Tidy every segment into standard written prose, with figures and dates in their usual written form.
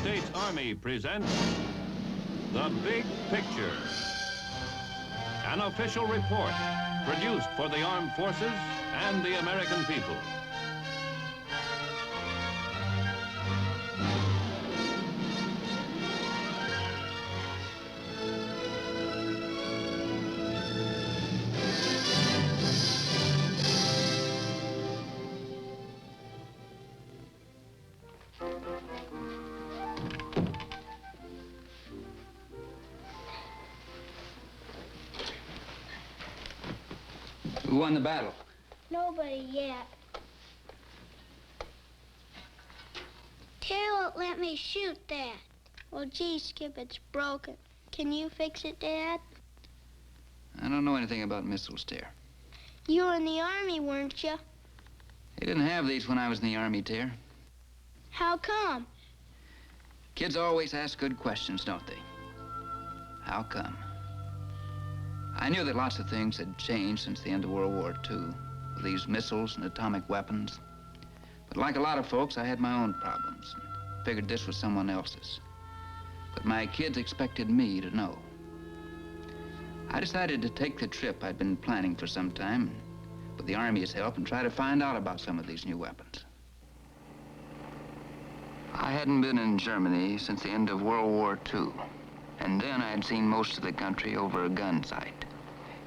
States Army presents The Big Picture, an official report produced for the armed forces and the American people. Who won the battle? Nobody yet. Terry won't let me shoot that. Well, gee, Skip, it's broken. Can you fix it, Dad? I don't know anything about missiles, Ter. You were in the Army, weren't you? They didn't have these when I was in the Army, Ter. How come? Kids always ask good questions, don't they? How come? I knew that lots of things had changed since the end of World War II, with these missiles and atomic weapons. But like a lot of folks, I had my own problems, and figured this was someone else's. But my kids expected me to know. I decided to take the trip I'd been planning for some time, with the Army's help, and try to find out about some of these new weapons. I hadn't been in Germany since the end of World War II, and then I had seen most of the country over a gun sight.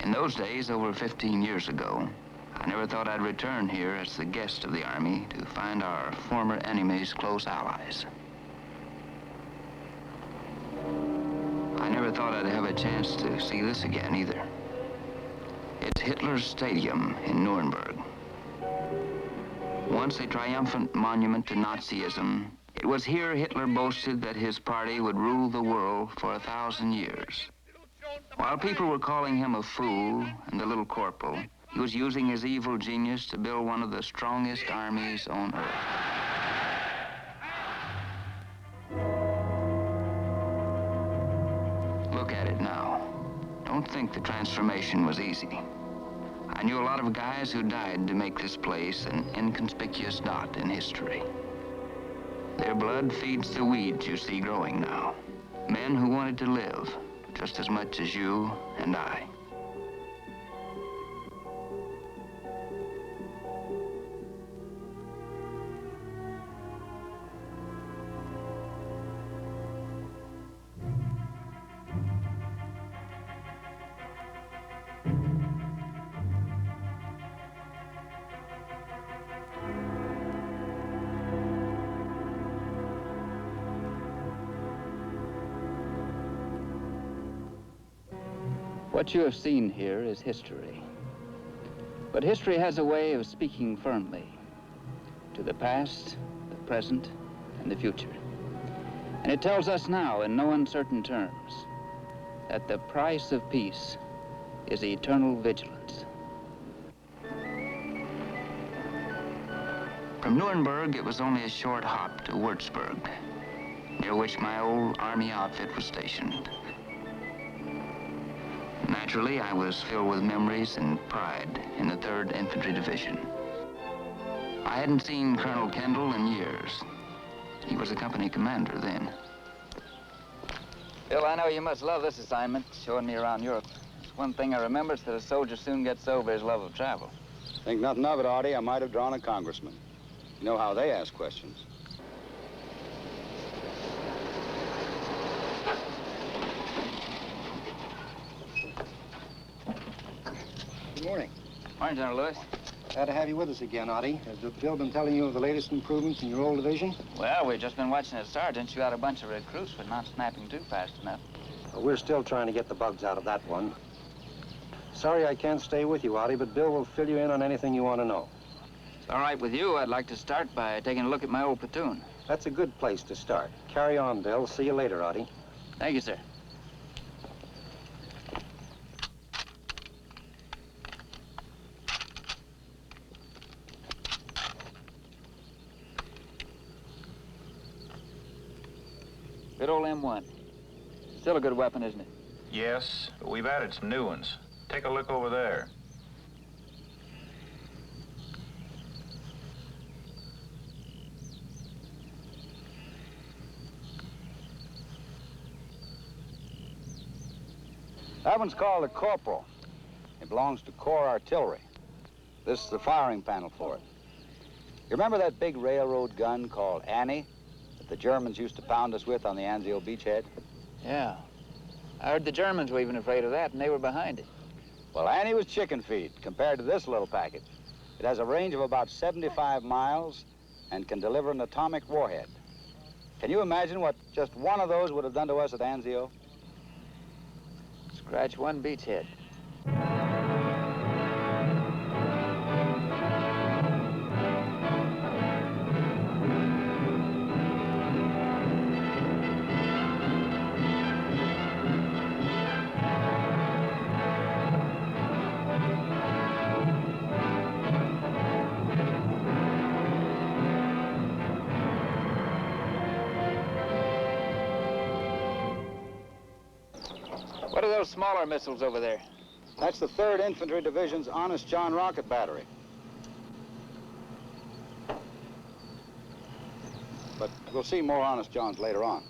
In those days, over 15 years ago, I never thought I'd return here as the guest of the Army to find our former enemies close allies. I never thought I'd have a chance to see this again either. It's Hitler's Stadium in Nuremberg. Once a triumphant monument to Nazism, it was here Hitler boasted that his party would rule the world for 1,000 years. While people were calling him a fool and the little corporal, he was using his evil genius to build one of the strongest armies on earth. Look at it now. Don't think the transformation was easy. I knew a lot of guys who died to make this place an inconspicuous dot in history. Their blood feeds the weeds you see growing now. Men who wanted to live just as much as you and I. What you have seen here is history. But history has a way of speaking firmly to the past, the present, and the future. And it tells us now, in no uncertain terms, that the price of peace is eternal vigilance. From Nuremberg, it was only a short hop to Würzburg, near which my old Army outfit was stationed. Naturally, I was filled with memories and pride in the 3rd Infantry Division. I hadn't seen Colonel Kendall in years. He was a company commander then. Bill, I know you must love this assignment, showing me around Europe. It's one thing I remember is that a soldier soon gets over his love of travel. Think nothing of it, Audie. I might have drawn a congressman. You know how they ask questions. Good morning. Morning, General Lewis. Glad to have you with us again, Audie. Has Bill been telling you of the latest improvements in your old division? Well, we've just been watching a sergeant shoot out a bunch of recruits for not snapping too fast enough. Well, we're still trying to get the bugs out of that one. Sorry I can't stay with you, Audie, but Bill will fill you in on anything you want to know. It's all right with you. I'd like to start by taking a look at my old platoon. That's a good place to start. Carry on, Bill. See you later, Audie. Thank you, sir. Good old M1. Still a good weapon, isn't it? Yes, but we've added some new ones. Take a look over there. That one's called a corporal. It belongs to Corps Artillery. This is the firing panel for it. You remember that big railroad gun called Annie that the Germans used to pound us with on the Anzio beachhead? Yeah. I heard the Germans were even afraid of that, and they were behind it. Well, Annie was chicken feed compared to this little package. It has a range of about 75 miles and can deliver an atomic warhead. Can you imagine what just one of those would have done to us at Anzio? Scratch one beachhead. What are those smaller missiles over there? That's the 3rd Infantry Division's Honest John rocket battery. But we'll see more Honest Johns later on.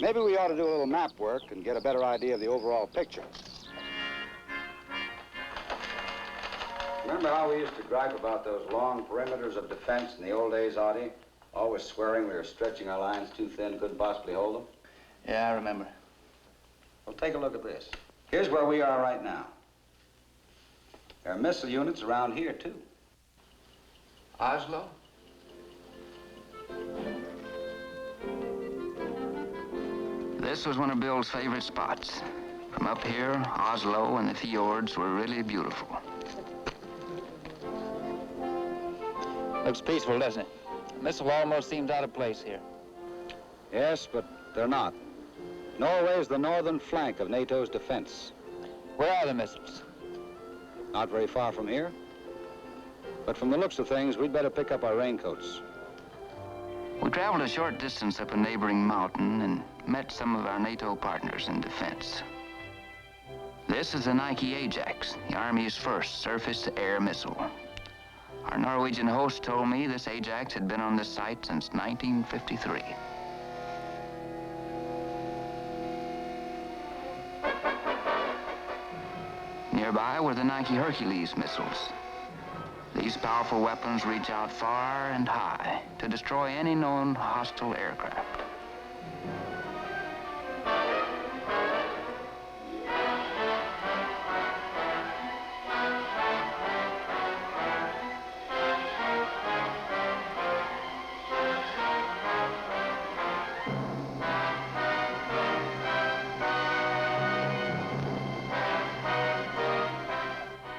Maybe we ought to do a little map work and get a better idea of the overall picture. Remember how we used to gripe about those long perimeters of defense in the old days, Audie? Always swearing we were stretching our lines too thin, couldn't possibly hold them? Yeah, I remember. Well, take a look at this. Here's where we are right now. There are missile units around here, too. Oslo? This was one of Bill's favorite spots. From up here, Oslo and the fjords were really beautiful. Looks peaceful, doesn't it? The missile almost seems out of place here. Yes, but they're not. Norway is the northern flank of NATO's defense. Where are the missiles? Not very far from here. But from the looks of things, we'd better pick up our raincoats. We traveled a short distance up a neighboring mountain and met some of our NATO partners in defense. This is the Nike Ajax, the Army's first surface-to-air missile. Our Norwegian host told me this Ajax had been on this site since 1953. Nearby were the Nike Hercules missiles. These powerful weapons reach out far and high to destroy any known hostile aircraft.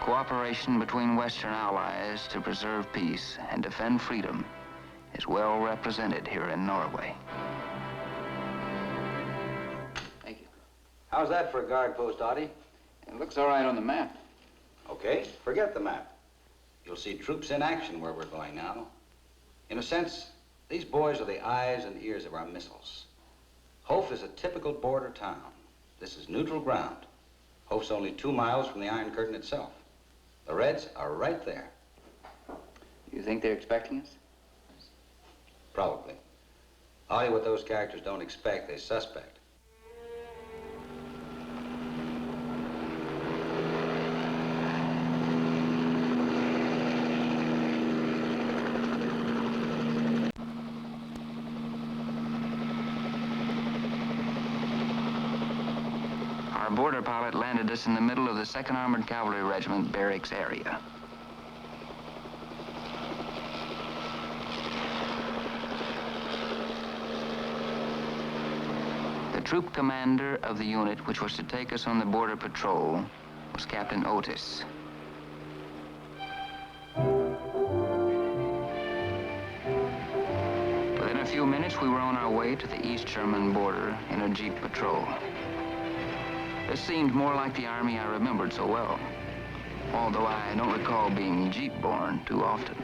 Cooperation between Western allies to preserve peace and defend freedom is well represented here in Norway. Thank you. How's that for a guard post, Audie? It looks all right on the map. Okay, forget the map. You'll see troops in action where we're going now. In a sense, these boys are the eyes and ears of our missiles. Hof is a typical border town. This is neutral ground. Hof's only 2 miles from the Iron Curtain itself. The Reds are right there. You think they're expecting us? Probably. Audie, what those characters don't expect, they suspect. Our border pilot landed us in the middle of the 2nd Armored Cavalry Regiment barracks area. The troop commander of the unit which was to take us on the border patrol was Captain Otis. Within a few minutes, we were on our way to the East German border in a Jeep patrol. This seemed more like the Army I remembered so well, although I don't recall being Jeep-born too often.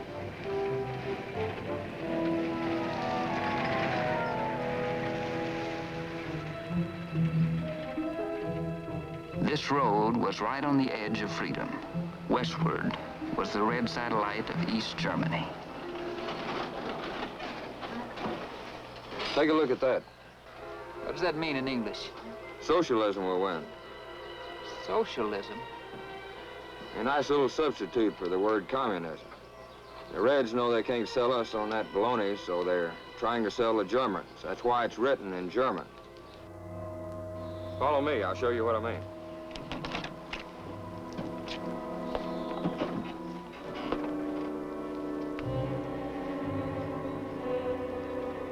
This road was right on the edge of freedom. Westward was the red satellite of East Germany. Take a look at that. What does that mean in English? Socialism will win. Socialism? A nice little substitute for the word communism. The Reds know they can't sell us on that baloney, so they're trying to sell the Germans. That's why it's written in German. Follow me, I'll show you what I mean.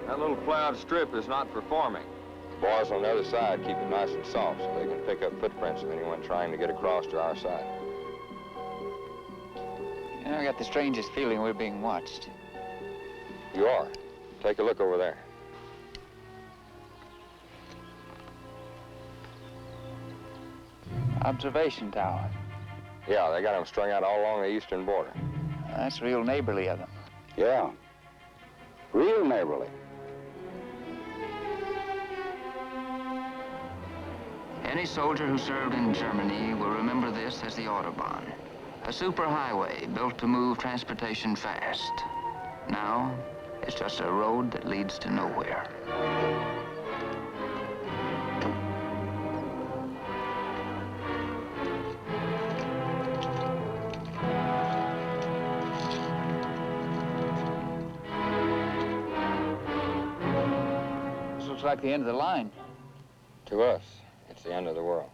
That little plowed strip is not for farming. The boys on the other side keep it nice and soft so they can pick up footprints of anyone trying to get across to our side. You know, I got the strangest feeling we're being watched. You are. Take a look over there. Observation tower. Yeah, they got them strung out all along the eastern border. That's real neighborly of them. Yeah. Real neighborly. Any soldier who served in Germany will remember this as the Autobahn, a superhighway built to move transportation fast. Now, it's just a road that leads to nowhere. This looks like the end of the line. To us, it's the end of the world.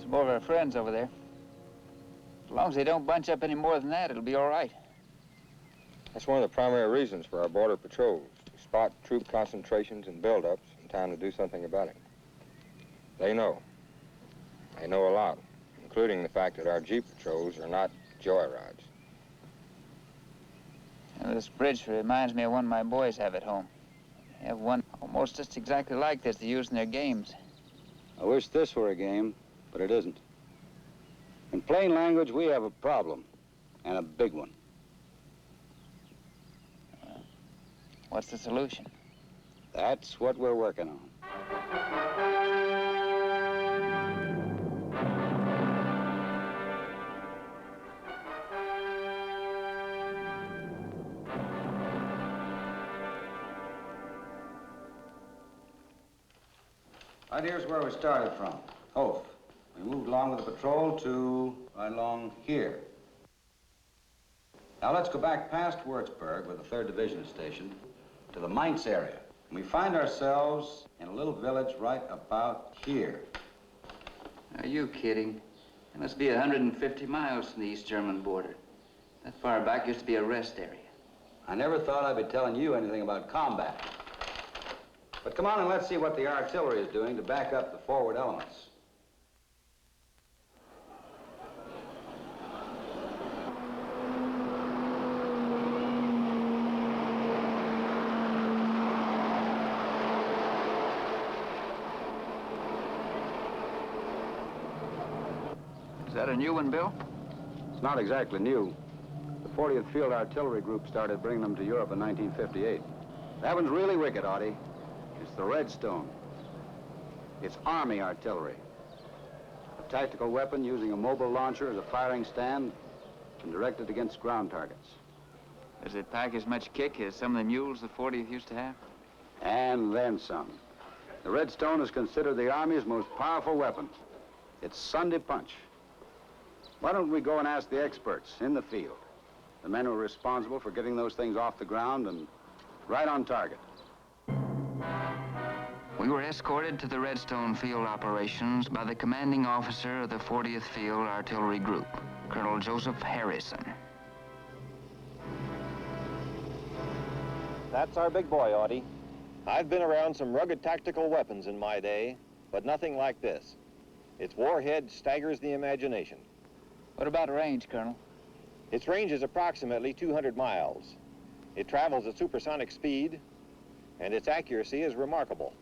More of our friends over there. As long as they don't bunch up any more than that, it'll be all right. That's one of the primary reasons for our border patrols, to spot troop concentrations and buildups in time to do something about it. They know. They know a lot, including the fact that our Jeep patrols are not joyrides. Now, this bridge reminds me of one my boys have at home. They have one almost just exactly like this they use in their games. I wish this were a game, but it isn't. In plain language, we have a problem, and a big one. What's the solution? That's what we're working on. Right here's where we started from, Hof. We moved along with the patrol to right along here. Now let's go back past Würzburg, where the 3rd Division is stationed, to the Mainz area. And we find ourselves in a little village right about here. Are you kidding? It must be 150 miles from the East German border. That far back used to be a rest area. I never thought I'd be telling you anything about combat. But come on and let's see what the artillery is doing to back up the forward elements. Is that a new one, Bill? It's not exactly new. The 40th Field Artillery Group started bringing them to Europe in 1958. That one's really wicked, Audie. It's the Redstone. It's Army artillery. A tactical weapon using a mobile launcher as a firing stand and directed against ground targets. Does it pack as much kick as some of the mules the 40th used to have? And then some. The Redstone is considered the Army's most powerful weapon. It's Sunday punch. Why don't we go and ask the experts in the field, the men who are responsible for getting those things off the ground and right on target. We were escorted to the Redstone field operations by the commanding officer of the 40th Field Artillery Group, Colonel Joseph Harrison. That's our big boy, Audie. I've been around some rugged tactical weapons in my day, but nothing like this. Its warhead staggers the imagination. What about range, Colonel? Its range is approximately 200 miles. It travels at supersonic speed, and its accuracy is remarkable.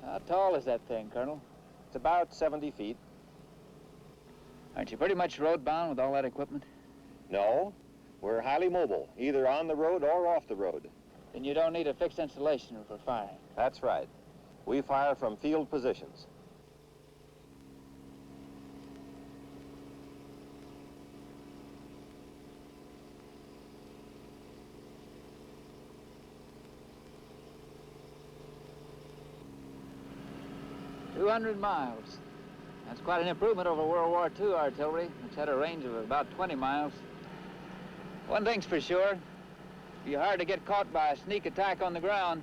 How tall is that thing, Colonel? It's about 70 feet. Aren't you pretty much road-bound with all that equipment? No, we're highly mobile, either on the road or off the road. Then you don't need a fixed installation for firing. That's right. We fire from field positions. "200 miles. That's quite an improvement over World War II artillery, which had a range of about 20 miles. One thing's for sure, it'd be hard to get caught by a sneak attack on the ground.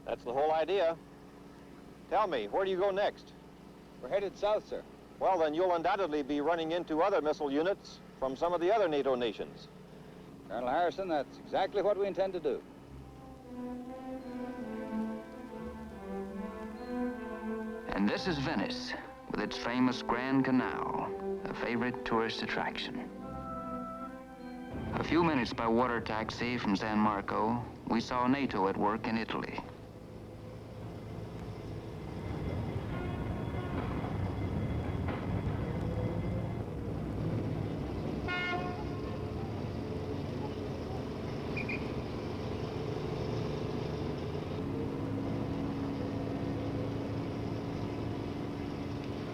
That's the whole idea. Tell me, where do you go next? We're headed south, sir. Well, then you'll undoubtedly be running into other missile units from some of the other NATO nations. Colonel Harrison, that's exactly what we intend to do. And this is Venice, with its famous Grand Canal, a favorite tourist attraction. A few minutes by water taxi from San Marco, we saw NATO at work in Italy.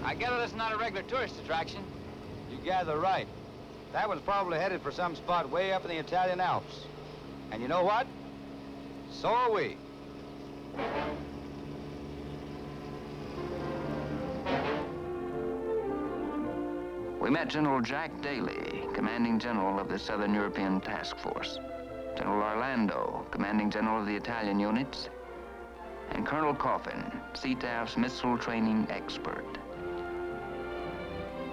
I gather this is not a regular tourist attraction. You gather right. That one's probably headed for some spot way up in the Italian Alps. And you know what? So are we. We met General Jack Daly, commanding general of the Southern European Task Force, General Orlando, commanding general of the Italian units, and Colonel Coffin, CTAF's missile training expert.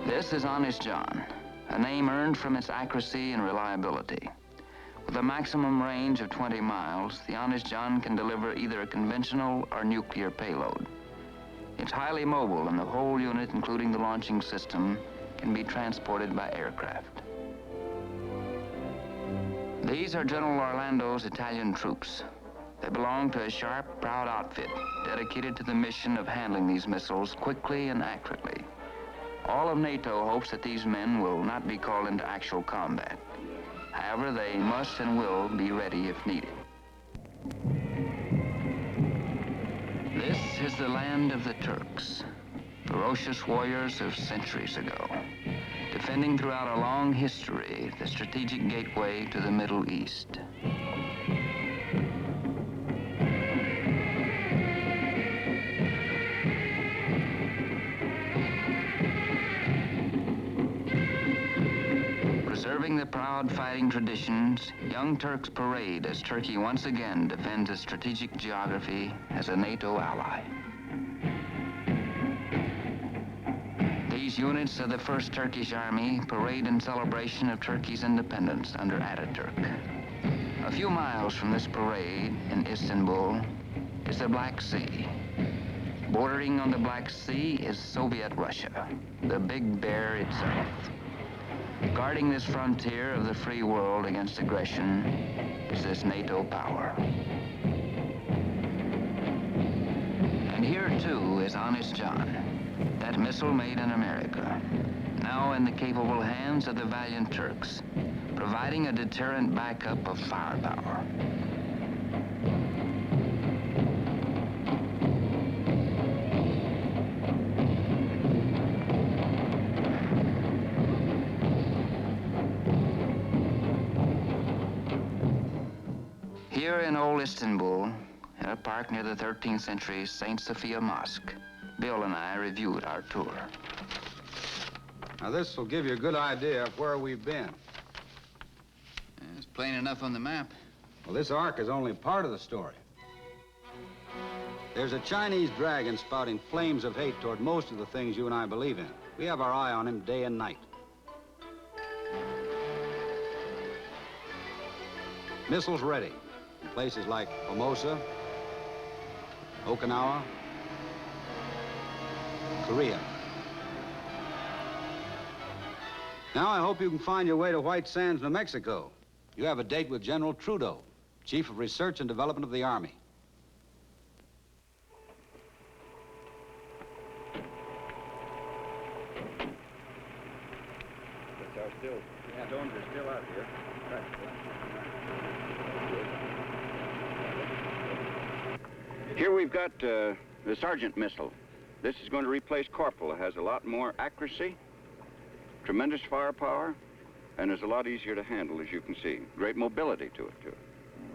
This is Honest John, a name earned from its accuracy and reliability. With a maximum range of 20 miles, the Honest John can deliver either a conventional or nuclear payload. It's highly mobile, and the whole unit, including the launching system, can be transported by aircraft. These are General Orlando's Italian troops. They belong to a sharp, proud outfit dedicated to the mission of handling these missiles quickly and accurately. All of NATO hopes that these men will not be called into actual combat. However, they must and will be ready if needed. This is the land of the Turks, ferocious warriors of centuries ago, defending throughout a long history the strategic gateway to the Middle East. Preserving the proud fighting traditions, young Turks parade as Turkey once again defends its strategic geography as a NATO ally. These units of the 1st Turkish Army parade in celebration of Turkey's independence under Ataturk. A few miles from this parade in Istanbul is the Black Sea. Bordering on the Black Sea is Soviet Russia, the big bear itself. Guarding this frontier of the free world against aggression is this NATO power. And here, too, is Honest John, that missile made in America, now in the capable hands of the valiant Turks, providing a deterrent backup of firepower. Here in old Istanbul, in a park near the 13th century St. Sophia Mosque, Bill and I reviewed our tour. Now, this will give you a good idea of where we've been. It's plain enough on the map. Well, this ark is only part of the story. There's a Chinese dragon spouting flames of hate toward most of the things you and I believe in. We have our eye on him day and night. Missiles ready in places like Formosa, Okinawa, Korea. Now I hope you can find your way to White Sands, New Mexico. You have a date with General Trudeau, Chief of Research and Development of the Army. still, stones are still out here. Here we've got the Sergeant missile. This is going to replace Corporal. It has a lot more accuracy, tremendous firepower, and is a lot easier to handle, as you can see. Great mobility to it, too.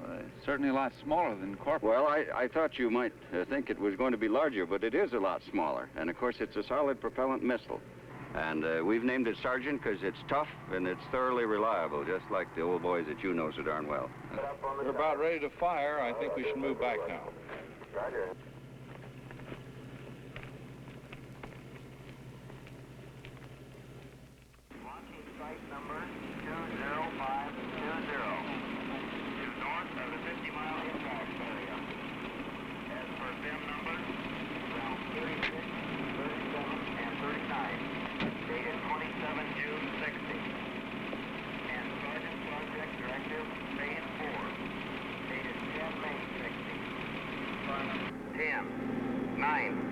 It's certainly a lot smaller than Corporal. Well, I thought you might think it was going to be larger, but it is a lot smaller. And, of course, it's a solid propellant missile. And we've named it Sergeant because it's tough and it's thoroughly reliable, just like the old boys that you know so darn well. We're about ready to fire. I think we should move back now. Roger. Launching site number 20520. Due north of the 50-mile impact area. As per BIM numbers, round 36, 37, and 39. Dated 27 June 60. And Sergeant Project Directive, Phase 4. Dated 10 May 60. 10, 9,